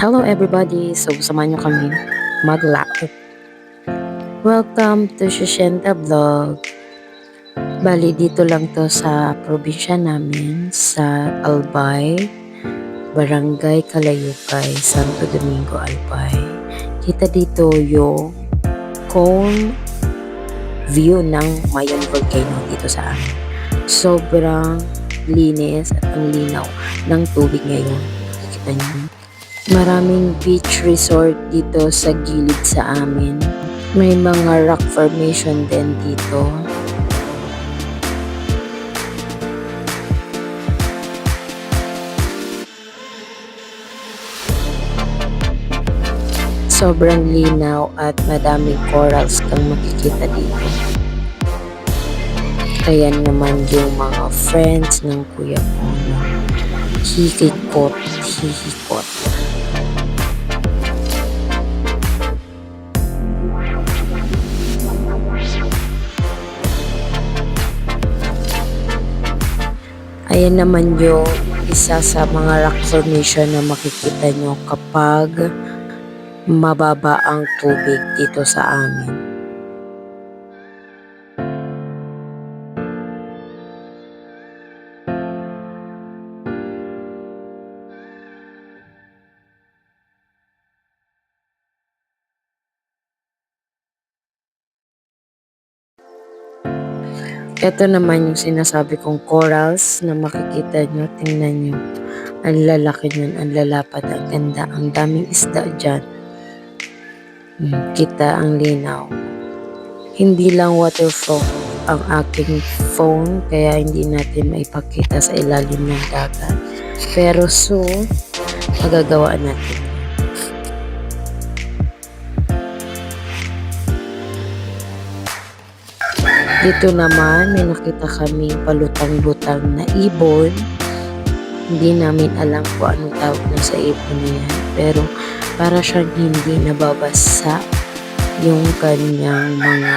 Hello everybody! So, samahan nyo kami mag-live. Welcome to Shushenta Vlog. Bali, dito lang to sa probinsya namin, sa Albay, Barangay Kalayukay, Santo Domingo, Albay. Kita dito yung cone view ng Mayon Volcano dito sa amin. Sobrang linis at ang linaw ng tubig ngayon. Kita niyo. Maraming beach resort dito sa gilid sa amin. May mga rock formation din dito. Sobrang linaw at madaming corals kang makikita dito. Ayan naman yung mga friends ng kuya ko na hihikot. Ayan naman yung isa sa mga rock formation na makikita nyo kapag mababa ang tubig dito sa amin. Ito naman yung sinasabi kong corals na makikita nyo. Tingnan nyo. Ang lalaki nyo, ang lalapad, ang ganda. Ang daming isda dyan. Kita ang linaw. Hindi lang waterfall ang aking phone, kaya hindi natin maipakita sa ilalim ng dagat. Pero soon, magagawa natin. Dito naman, may nakita kami palutang-lutang na ibon. Hindi namin alam kung anong tawag na sa ibon na yan. Pero para siyang hindi nababasa yung kanyang mga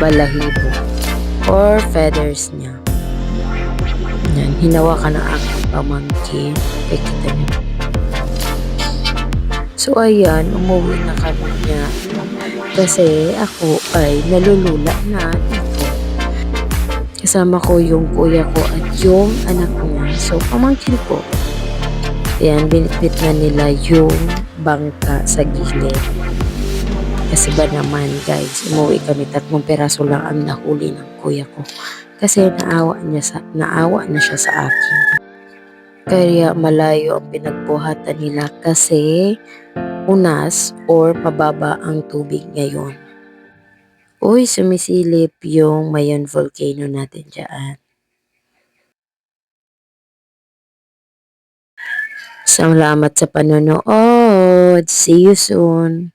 balahibo or feathers niya. Yan, hinawakan ng aking pamangkin. Kita niyo. So ayan, umuwi na kami niya. Kasi ako ay nalulula na dito. Kasama ko yung kuya ko at yung anak niya. So, pamangkin ko. Ayan, binitbit na nila yung bangka sa gilid. Kasi ba naman guys, umuwi kami 3 peraso lang ang nahuli ng kuya ko. Kasi naawa na siya sa akin. Kaya malayo ang pinagbuhatan nila kasi unas or pababa ang tubig ngayon. Uy, sumisilip yung Mayon Volcano natin dyan. Salamat sa panonood. See you soon.